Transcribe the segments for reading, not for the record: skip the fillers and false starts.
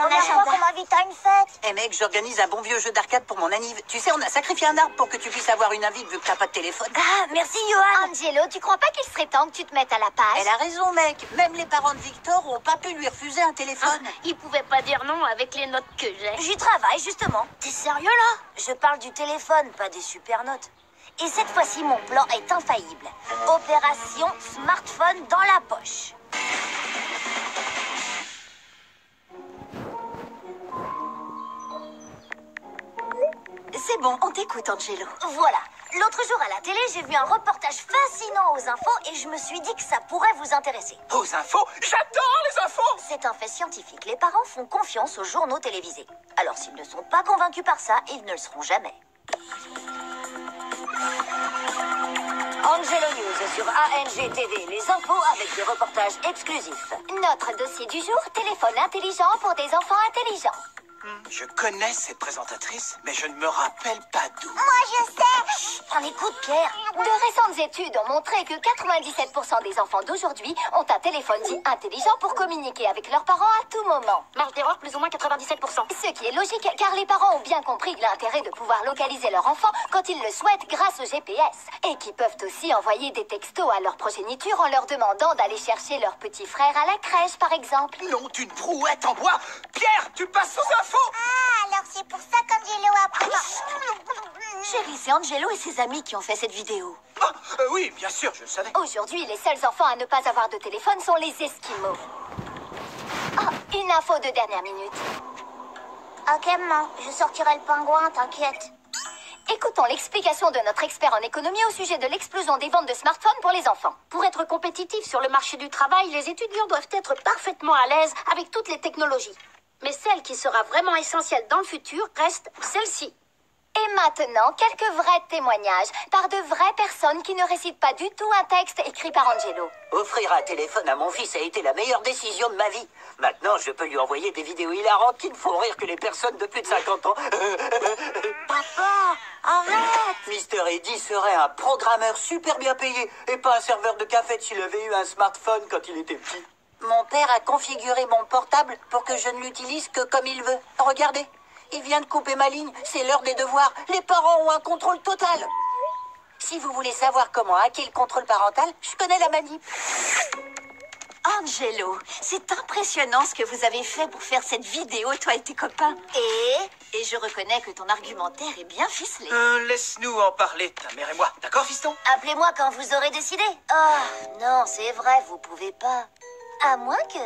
première fois qu'on m'invite à une fête. Eh mec, j'organise un bon vieux jeu d'arcade pour mon anniv. Tu sais, on a sacrifié un arbre pour que tu puisses avoir une invite vu que t'as pas de téléphone. Ah, merci Johan. Angelo, tu crois pas qu'il serait temps que tu te mettes à la page? Elle a raison, mec. Même les parents de Victor ont pas pu lui refuser un téléphone. Il pouvait pas dire non avec les notes que j'ai. J'y travaille justement. T'es sérieux là? Je parle du téléphone, pas des super notes. Et cette fois-ci, mon plan est infaillible. Opération smartphone dans la poche. C'est bon, on t'écoute, Angelo. Voilà. L'autre jour à la télé, j'ai vu un reportage fascinant aux infos et je me suis dit que ça pourrait vous intéresser. Aux infos? J'adore les infos! C'est un fait scientifique. Les parents font confiance aux journaux télévisés. Alors s'ils ne sont pas convaincus par ça, ils ne le seront jamais. Angelo News sur ANG TV, les infos avec des reportages exclusifs. Notre dossier du jour, téléphone intelligent pour des enfants intelligents. Je connais cette présentatrice, mais je ne me rappelle pas d'où. Moi je sais. Prends écoute, Pierre. De récentes études ont montré que 97% des enfants d'aujourd'hui ont un téléphone dit intelligent pour communiquer avec leurs parents à tout moment. Marge d'erreur plus ou moins 97%. Ce qui est logique car les parents ont bien compris l'intérêt de pouvoir localiser leur enfant quand ils le souhaitent grâce au GPS. Et qui peuvent aussi envoyer des textos à leur progéniture en leur demandant d'aller chercher leur petit frère à la crèche par exemple. Non, d'une brouette en bois. Pierre, tu passes aux infos. Ah, alors c'est pour ça qu'Angelo a pris... Chérie, c'est Angelo et ses amis qui ont fait cette vidéo. Ah, oui, bien sûr, je le savais. Aujourd'hui, les seuls enfants à ne pas avoir de téléphone sont les Esquimaux. Oh, une info de dernière minute. Ok, maman, je sortirai le pingouin, t'inquiète. Écoutons l'explication de notre expert en économie au sujet de l'explosion des ventes de smartphones pour les enfants. Pour être compétitifs sur le marché du travail, les étudiants doivent être parfaitement à l'aise avec toutes les technologies. Mais celle qui sera vraiment essentielle dans le futur reste celle-ci. Et maintenant, quelques vrais témoignages par de vraies personnes qui ne récitent pas du tout un texte écrit par Angelo. Offrir un téléphone à mon fils a été la meilleure décision de ma vie. Maintenant, je peux lui envoyer des vidéos hilarantes qui ne font rire que les personnes de plus de 50 ans. Papa, arrête. Mister Eddy serait un programmeur super bien payé et pas un serveur de café s'il avait eu un smartphone quand il était petit. Mon père a configuré mon portable pour que je ne l'utilise que comme il veut. Regardez, il vient de couper ma ligne, c'est l'heure des devoirs. Les parents ont un contrôle total. Si vous voulez savoir comment hacker le contrôle parental, je connais la manip. Angelo, c'est impressionnant ce que vous avez fait pour faire cette vidéo, toi et tes copains. Et je reconnais que ton argumentaire est bien ficelé. Laisse-nous en parler, ta mère et moi. D'accord, fiston? Appelez-moi quand vous aurez décidé. Oh, non, c'est vrai, vous pouvez pas. À moins que...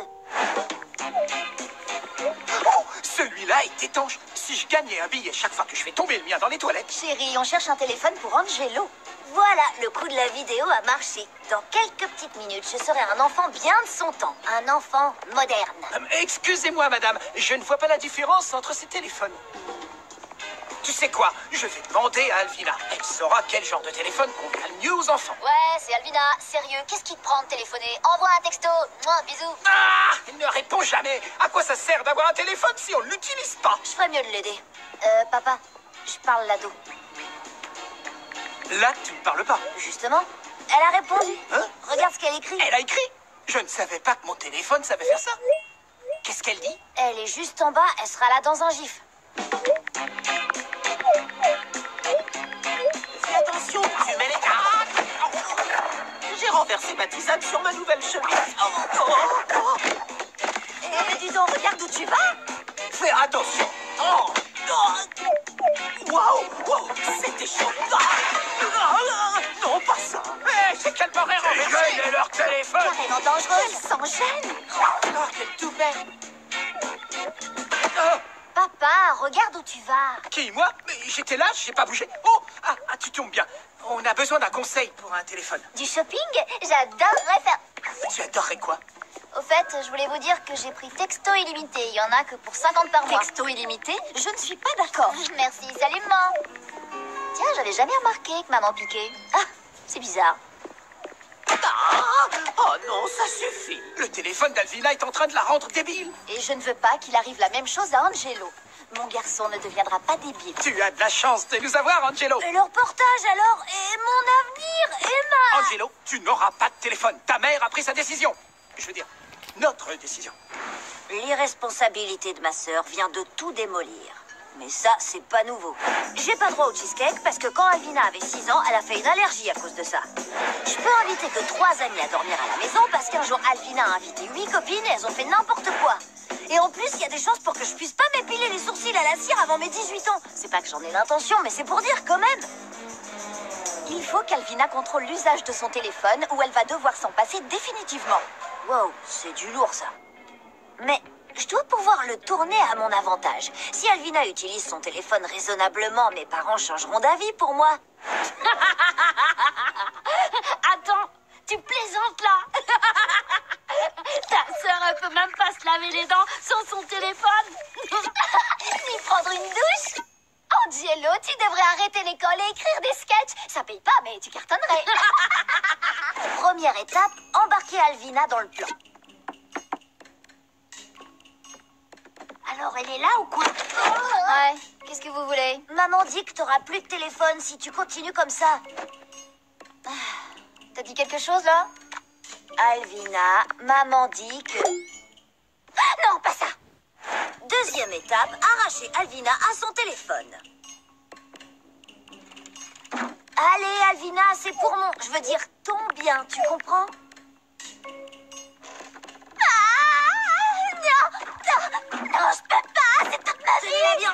Oh, celui-là est étanche. Si je gagnais un billet chaque fois que je fais tomber le mien dans les toilettes... Chérie, on cherche un téléphone pour Angelo. Voilà, le coup de la vidéo a marché. Dans quelques petites minutes, je serai un enfant bien de son temps. Un enfant moderne. Excusez-moi, madame, je ne vois pas la différence entre ces téléphones. Tu sais quoi? Je vais demander à Alvina. Elle saura quel genre de téléphone convient le mieux aux enfants. Ouais, c'est Alvina. Sérieux, qu'est-ce qui te prend de téléphoner? Envoie un texto. Moi, bisous. Ah! Il ne répond jamais. À quoi ça sert d'avoir un téléphone si on ne l'utilise pas? Je ferais mieux de l'aider. Papa, je parle l'ado. Là, tu ne parles pas. Justement, elle a répondu. Hein? Regarde ce qu'elle écrit. Elle a écrit. Je ne savais pas que mon téléphone savait faire ça. Qu'est-ce qu'elle dit? Elle est juste en bas, elle sera là dans un gif. Fais attention, tu mets les... Ah! J'ai renversé ma tisane sur ma nouvelle chemise. Mais dis donc, regarde où tu vas. Fais attention. Oh! Waouh! Wow, c'était chaud! Non, pas ça! C'est qu'elle m'aurait renversé. Et leur téléphone. Carrément dangereuse. Il s'en gêne. Oh, quel toupet. Oh, Papa, regarde où tu vas. qui, moi? Mais j'étais là, j'ai pas bougé. Oh, tu tombes bien. On a besoin d'un conseil pour un téléphone. Du shopping? J'adorerais faire... Tu adorerais quoi? Au fait, je voulais vous dire que j'ai pris texto illimité. Il y en a que pour 50 par mois. Texto illimité? Je ne suis pas d'accord. Merci, salut maman. Tiens, j'avais jamais remarqué que maman piquait. Ah, c'est bizarre. Oh non, ça suffit. Le téléphone d'Alvina est en train de la rendre débile. Et je ne veux pas qu'il arrive la même chose à Angelo. Mon garçon ne deviendra pas débile. Tu as de la chance de nous avoir, Angelo. Et le reportage alors? Et mon avenir? Emma? Angelo, tu n'auras pas de téléphone. Ta mère a pris sa décision. Je veux dire, notre décision. L'irresponsabilité de ma sœur vient de tout démolir. Mais ça, c'est pas nouveau. J'ai pas droit au cheesecake parce que quand Alvina avait 6 ans, elle a fait une allergie à cause de ça. Je peux inviter que 3 amis à dormir à la maison parce qu'un jour, Alvina a invité 8 copines et elles ont fait n'importe quoi. Et en plus, il y a des chances pour que je puisse pas m'épiler les sourcils à la cire avant mes 18 ans. C'est pas que j'en ai l'intention, mais c'est pour dire quand même. Il faut qu'Alvina contrôle l'usage de son téléphone ou elle va devoir s'en passer définitivement. Wow, c'est du lourd ça. Mais je dois pouvoir le tourner à mon avantage. Si Alvina utilise son téléphone raisonnablement, mes parents changeront d'avis pour moi. Attends, tu plaisantes là? Ta sœur, elle peut même pas se laver les dents sans son téléphone. Ni prendre une douche. Angelo, tu devrais arrêter l'école et écrire des sketchs. Ça paye pas, mais tu cartonnerais. Première étape, embarquer Alvina dans le plan. Alors, elle est là ou quoi? Ouais, qu'est-ce que vous voulez? Maman dit que t'auras plus de téléphone si tu continues comme ça. T'as dit quelque chose, là? Alvina, maman dit que... Non, pas ça. Deuxième étape, arracher Alvina à son téléphone. Allez, Alvina, c'est pour mon... Je veux dire, ton bien, tu comprends? Non, je peux pas, c'est toute ma vie. Tenez-la bien.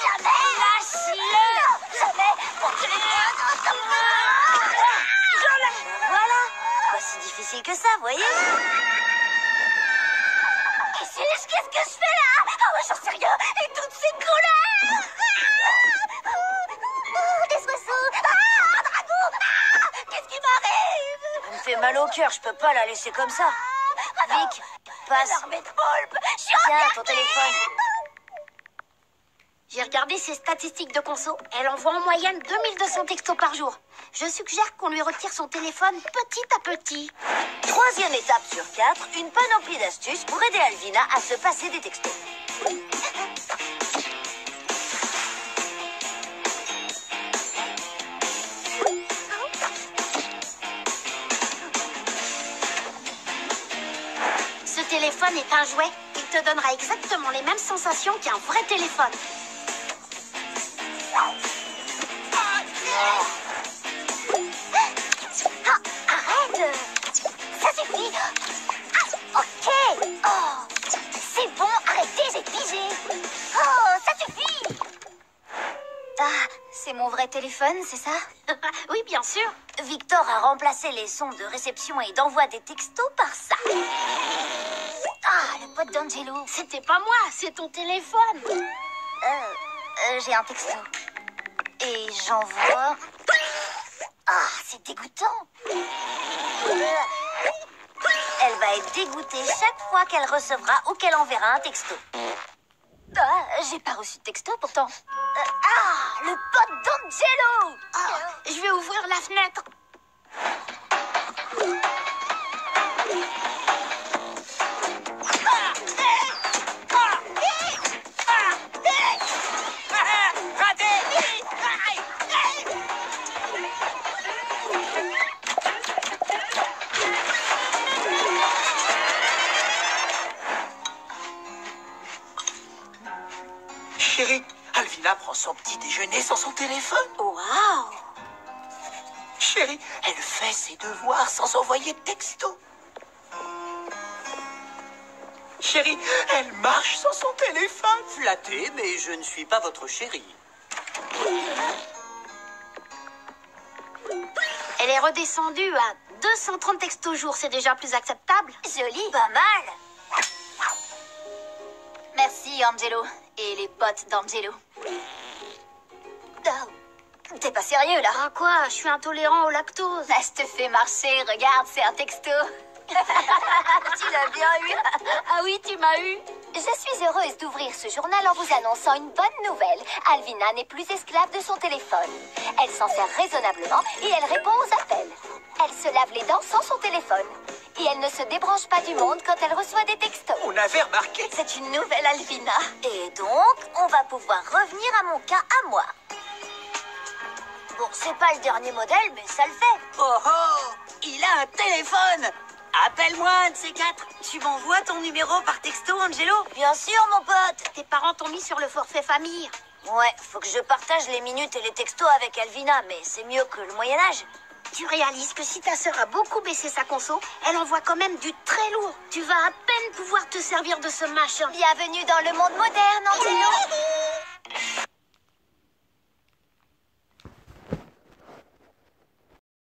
Jamais. Lâche-le. Jamais. Mon téléphone. Voilà, pas si difficile que ça, voyez? Qu'est-ce que je fais là? Oh, j'en sais rien. Et toutes ces couleurs. Des oiseaux. Un dragon. Qu'est-ce qui m'arrive? Elle me fait mal au cœur, je peux pas la laisser comme ça. Vic, passe. L'armée de poulpe. Je suis Tiens, emmerdée. ton téléphone. J'ai regardé ses statistiques de conso. Elle envoie en moyenne 2200 textos par jour. Je suggère qu'on lui retire son téléphone petit à petit. Troisième étape sur 4, une panoplie d'astuces pour aider Alvina à se passer des textos. Ce téléphone est un jouet. Il te donnera exactement les mêmes sensations qu'un vrai téléphone. Ah, arrête. Ça suffit. Ah, ok. Oh, c'est bon, arrêtez, j'ai pigé. Oh, ça suffit. Ah, c'est mon vrai téléphone, c'est ça? Oui, bien sûr. Victor a remplacé les sons de réception et d'envoi des textos par ça. Ah, le pote d'Angelo. C'était pas moi, c'est ton téléphone. J'ai un texto. Et j'envoie... Ah, c'est dégoûtant. Elle va être dégoûtée chaque fois qu'elle recevra ou qu'elle enverra un texto. Ah, j'ai pas reçu de texto pourtant. Ah, le pote d'Angelo. Je vais ouvrir la fenêtre. Chérie, Alvina prend son petit déjeuner sans son téléphone. Waouh! Chérie, elle fait ses devoirs sans envoyer de texto. Chérie, elle marche sans son téléphone. Flatté, mais je ne suis pas votre chérie. Elle est redescendue à 230 textos au jour. C'est déjà plus acceptable. Joli. Pas mal. Merci, Angelo. Et les potes d'Angelo. Oh, t'es pas sérieux, là? Ah quoi? Je suis intolérant au lactose. Ça te fait marcher, regarde, c'est un texto. Tu l'as bien eu. Ah oui, tu m'as eu. Je suis heureuse d'ouvrir ce journal en vous annonçant une bonne nouvelle. Alvina n'est plus esclave de son téléphone. Elle s'en sert raisonnablement et elle répond aux appels. Elle se lave les dents sans son téléphone. Et elle ne se débranche pas du monde quand elle reçoit des textos. On avait remarqué. C'est une nouvelle Alvina. Et donc, on va pouvoir revenir à mon cas à moi. Bon, c'est pas le dernier modèle, mais ça le fait. Oh oh! Il a un téléphone! Appelle-moi un de ces quatre. Tu m'envoies ton numéro par texto, Angelo? Bien sûr, mon pote. Tes parents t'ont mis sur le forfait famille. Ouais, faut que je partage les minutes et les textos avec Alvina, mais c'est mieux que le Moyen-Âge. Tu réalises que si ta sœur a beaucoup baissé sa conso, elle envoie quand même du très lourd. Tu vas à peine pouvoir te servir de ce machin. Bienvenue dans le monde moderne, Angelo.